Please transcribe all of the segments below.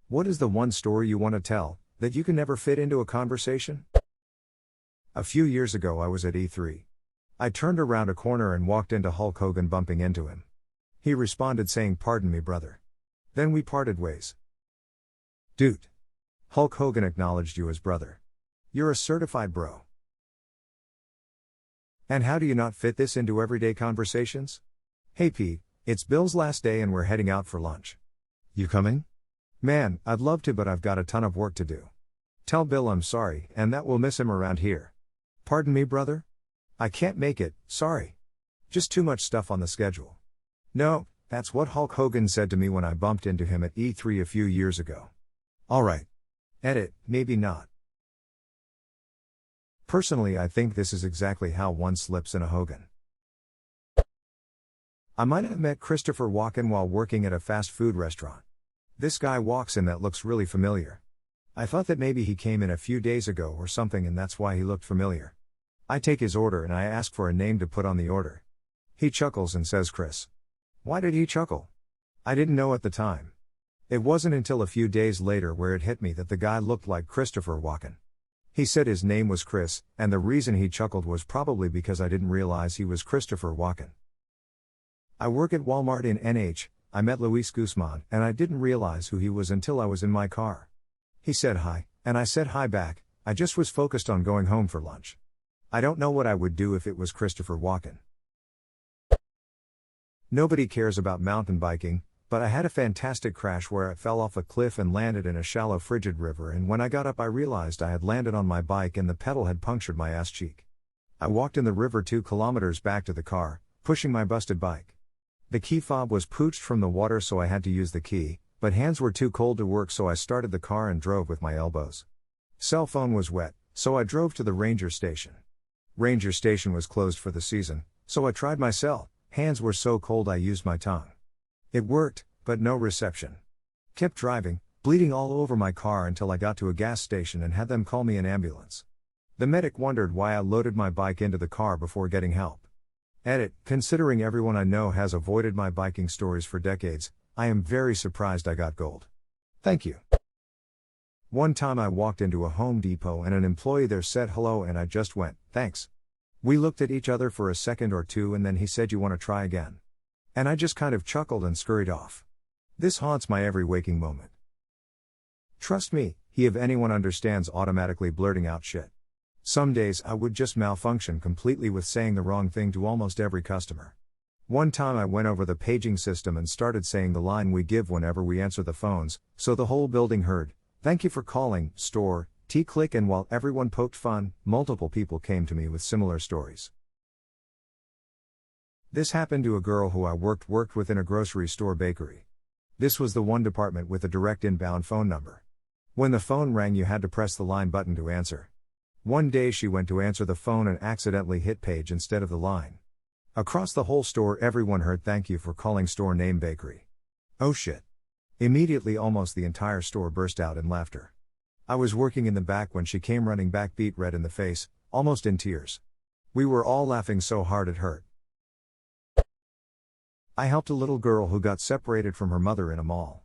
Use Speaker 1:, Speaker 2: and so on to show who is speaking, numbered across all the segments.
Speaker 1: What is the one story you want to tell, that you can never fit into a conversation? A few years ago I was at E3. I turned around a corner and walked into Hulk Hogan, bumping into him. He responded saying, "Pardon me, brother." Then we parted ways. Dude. Hulk Hogan acknowledged you as brother. You're a certified bro. And how do you not fit this into everyday conversations? Hey Pete, it's Bill's last day and we're heading out for lunch. You coming? Man, I'd love to, but I've got a ton of work to do. Tell Bill I'm sorry, and that we'll miss him around here. Pardon me, brother? I can't make it, sorry. Just too much stuff on the schedule. No, that's what Hulk Hogan said to me when I bumped into him at E3 a few years ago. Alright. Edit, maybe not. Personally, I think this is exactly how one slips in a Hogan. I might have met Christopher Walken while working at a fast food restaurant. This guy walks in that looks really familiar. I thought that maybe he came in a few days ago or something and that's why he looked familiar. I take his order and I ask for a name to put on the order. He chuckles and says Chris. Why did he chuckle? I didn't know at the time. It wasn't until a few days later where it hit me that the guy looked like Christopher Walken. He said his name was Chris, and the reason he chuckled was probably because I didn't realize he was Christopher Walken. I work at Walmart in NH. I met Luis Guzman, and I didn't realize who he was until I was in my car. He said hi, and I said hi back. I just was focused on going home for lunch. I don't know what I would do if it was Christopher Walken. Nobody cares about mountain biking, but I had a fantastic crash where I fell off a cliff and landed in a shallow frigid river, and when I got up I realized I had landed on my bike and the pedal had punctured my ass cheek. I walked in the river 2 kilometers back to the car, pushing my busted bike. The key fob was pooched from the water, so I had to use the key, but hands were too cold to work, so I started the car and drove with my elbows. Cell phone was wet, so I drove to the ranger station. Ranger station was closed for the season, so I tried my cell. Hands were so cold I used my tongue. It worked, but no reception. Kept driving, bleeding all over my car until I got to a gas station and had them call me an ambulance. The medic wondered why I loaded my bike into the car before getting help. Edit, considering everyone I know has avoided my biking stories for decades, I am very surprised I got gold. Thank you. One time I walked into a Home Depot and an employee there said hello and I just went, thanks. We looked at each other for a second or two and then he said, you want to try again? And I just kind of chuckled and scurried off. This haunts my every waking moment. Trust me, he of anyone understands automatically blurting out shit. Some days I would just malfunction completely with saying the wrong thing to almost every customer. One time I went over the paging system and started saying the line we give whenever we answer the phones, so the whole building heard, "Thank you for calling, store, T-click," and while everyone poked fun, multiple people came to me with similar stories. This happened to a girl who I worked with in a grocery store bakery. This was the one department with a direct inbound phone number. When the phone rang you had to press the line button to answer. One day she went to answer the phone and accidentally hit page instead of the line. Across the whole store everyone heard, "Thank you for calling store name bakery." Oh shit. Immediately almost the entire store burst out in laughter. I was working in the back when she came running back, beet red in the face, almost in tears. We were all laughing so hard it hurt. I helped a little girl who got separated from her mother in a mall.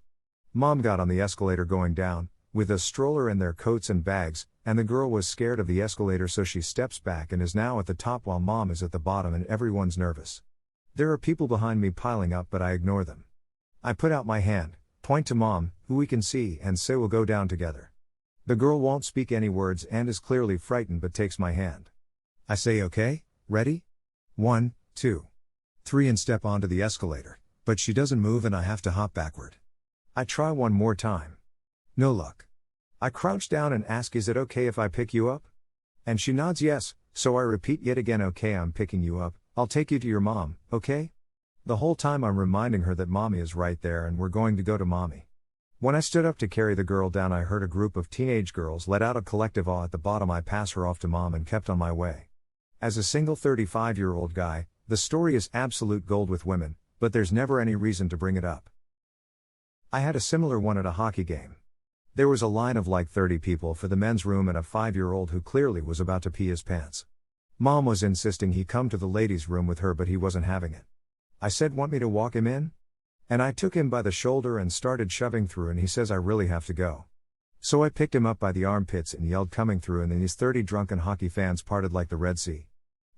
Speaker 1: Mom got on the escalator going down, with a stroller and their coats and bags, and the girl was scared of the escalator, so she steps back and is now at the top while mom is at the bottom and everyone's nervous. There are people behind me piling up but I ignore them. I put out my hand, point to mom, who we can see, and say we'll go down together. The girl won't speak any words and is clearly frightened but takes my hand. I say, "Okay, ready? 1, 2, 3 and step onto the escalator, but she doesn't move and I have to hop backward. I try one more time. No luck. I crouch down and ask, "Is it okay if I pick you up?" And she nods yes, so I repeat yet again, "Okay, I'm picking you up, I'll take you to your mom, okay?" The whole time I'm reminding her that mommy is right there and we're going to go to mommy. When I stood up to carry the girl down I heard a group of teenage girls let out a collective awe at the bottom. I pass her off to mom and kept on my way. As a single 35-year-old guy, the story is absolute gold with women, but there's never any reason to bring it up. I had a similar one at a hockey game. There was a line of like 30 people for the men's room and a 5-year-old who clearly was about to pee his pants. Mom was insisting he come to the ladies' room with her but he wasn't having it. I said, "Want me to walk him in?" And I took him by the shoulder and started shoving through, and he says I really have to go. So I picked him up by the armpits and yelled coming through, and then these 30 drunken hockey fans parted like the Red Sea.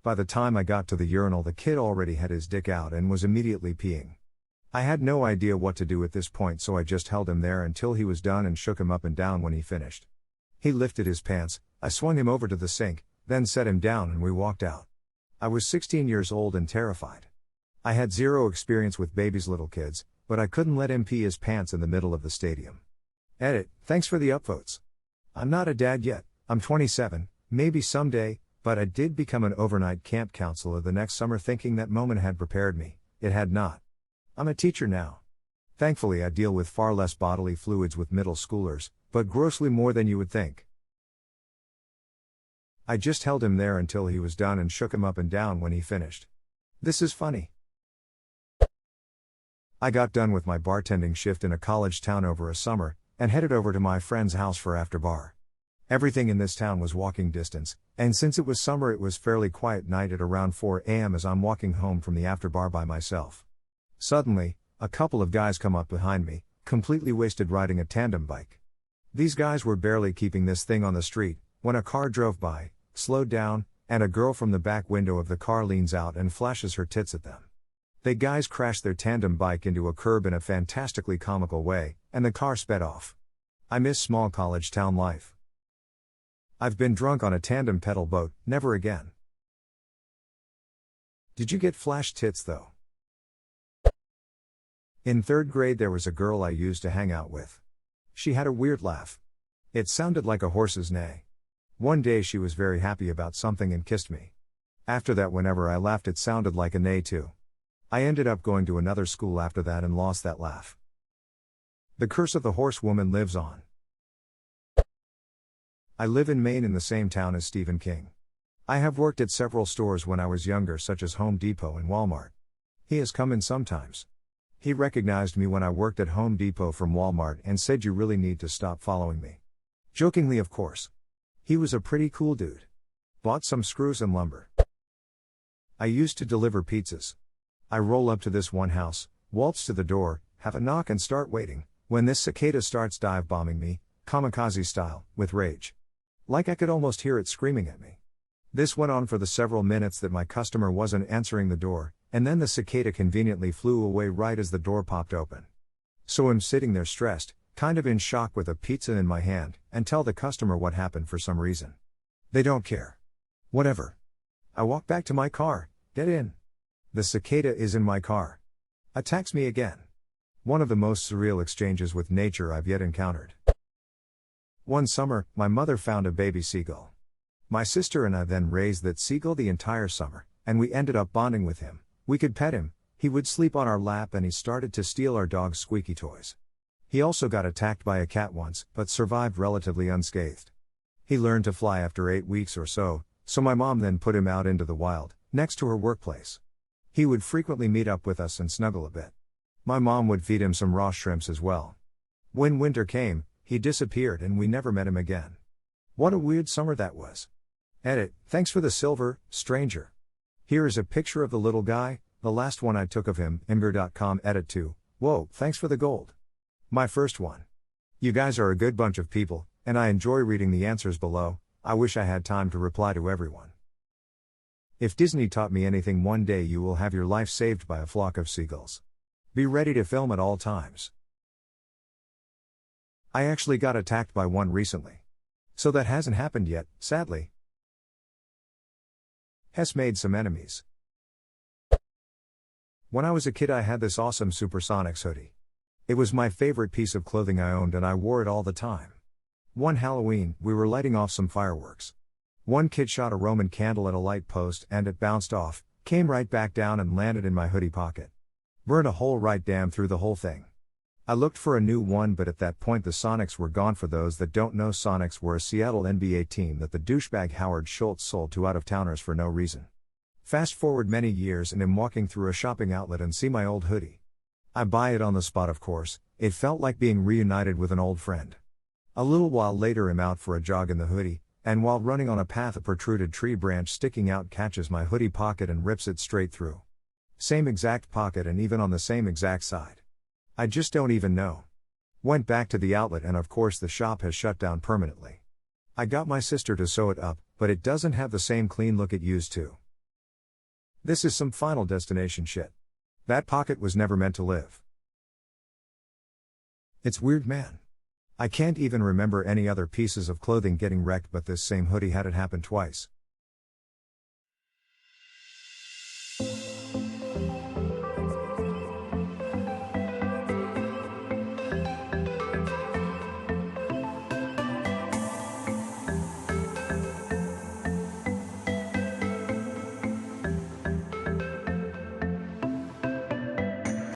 Speaker 1: By the time I got to the urinal, the kid already had his dick out and was immediately peeing. I had no idea what to do at this point, so I just held him there until he was done and shook him up and down when he finished. He lifted his pants, I swung him over to the sink, then set him down and we walked out. I was 16 years old and terrified. I had zero experience with babies, little kids, but I couldn't let him pee his pants in the middle of the stadium. Edit, thanks for the upvotes. I'm not a dad yet, I'm 27, maybe someday, but I did become an overnight camp counselor the next summer thinking that moment had prepared me. It had not. I'm a teacher now. Thankfully I deal with far less bodily fluids with middle schoolers, but grossly more than you would think. I just held him there until he was done and shook him up and down when he finished. This is funny. I got done with my bartending shift in a college town over a summer, and headed over to my friend's house for after bar. Everything in this town was walking distance, and since it was summer it was fairly quiet night at around 4 a.m. as I'm walking home from the after bar by myself. Suddenly, a couple of guys come up behind me, completely wasted riding a tandem bike. These guys were barely keeping this thing on the street, when a car drove by, slowed down, and a girl from the back window of the car leans out and flashes her tits at them. The guys crashed their tandem bike into a curb in a fantastically comical way, and the car sped off. I miss small college town life. I've been drunk on a tandem pedal boat, never again. Did you get flash tits though? In 3rd grade there was a girl I used to hang out with. She had a weird laugh. It sounded like a horse's neigh. One day she was very happy about something and kissed me. After that, whenever I laughed it sounded like a neigh too. I ended up going to another school after that and lost that laugh. The curse of the horsewoman lives on. I live in Maine in the same town as Stephen King. I have worked at several stores when I was younger, such as Home Depot and Walmart. He has come in sometimes. He recognized me when I worked at Home Depot from Walmart and said, "You really need to stop following me." Jokingly, of course. He was a pretty cool dude. Bought some screws and lumber. I used to deliver pizzas. I roll up to this one house, waltz to the door, have a knock and start waiting, when this cicada starts dive bombing me, kamikaze style, with rage. Like I could almost hear it screaming at me. This went on for the several minutes that my customer wasn't answering the door, and then the cicada conveniently flew away right as the door popped open. So I'm sitting there stressed, kind of in shock with a pizza in my hand, and tell the customer what happened for some reason. They don't care. Whatever. I walk back to my car, get in. The cicada is in my car. Attacks me again. One of the most surreal exchanges with nature I've yet encountered. One summer, my mother found a baby seagull. My sister and I then raised that seagull the entire summer, and we ended up bonding with him. We could pet him, he would sleep on our lap, and he started to steal our dog's squeaky toys. He also got attacked by a cat once, but survived relatively unscathed. He learned to fly after 8 weeks or so my mom then put him out into the wild, next to her workplace. He would frequently meet up with us and snuggle a bit. My mom would feed him some raw shrimps as well. When winter came, he disappeared and we never met him again. What a weird summer that was. Edit, thanks for the silver, stranger. Here is a picture of the little guy, the last one I took of him, imgur.com. Edit 2, whoa, thanks for the gold. My first one. You guys are a good bunch of people, and I enjoy reading the answers below. I wish I had time to reply to everyone. If Disney taught me anything, one day you will have your life saved by a flock of seagulls. Be ready to film at all times. I actually got attacked by one recently. So that hasn't happened yet, sadly. Hess made some enemies. When I was a kid I had this awesome Supersonics hoodie. It was my favorite piece of clothing I owned and I wore it all the time. One Halloween, we were lighting off some fireworks. One kid shot a Roman candle at a light post and it bounced off, came right back down and landed in my hoodie pocket. Burned a hole right damn through the whole thing. I looked for a new one, but at that point the Sonics were gone. For those that don't know, Sonics were a Seattle NBA team that the douchebag Howard Schultz sold to out-of-towners for no reason. Fast forward many years and I'm walking through a shopping outlet and see my old hoodie. I buy it on the spot, of course. It felt like being reunited with an old friend. A little while later I'm out for a jog in the hoodie, and while running on a path a protruded tree branch sticking out catches my hoodie pocket and rips it straight through. Same exact pocket and even on the same exact side. I just don't even know. Went back to the outlet and of course the shop has shut down permanently. I got my sister to sew it up, but it doesn't have the same clean look it used to. This is some Final Destination shit. That pocket was never meant to live. It's weird, man. I can't even remember any other pieces of clothing getting wrecked, but this same hoodie had it happen twice.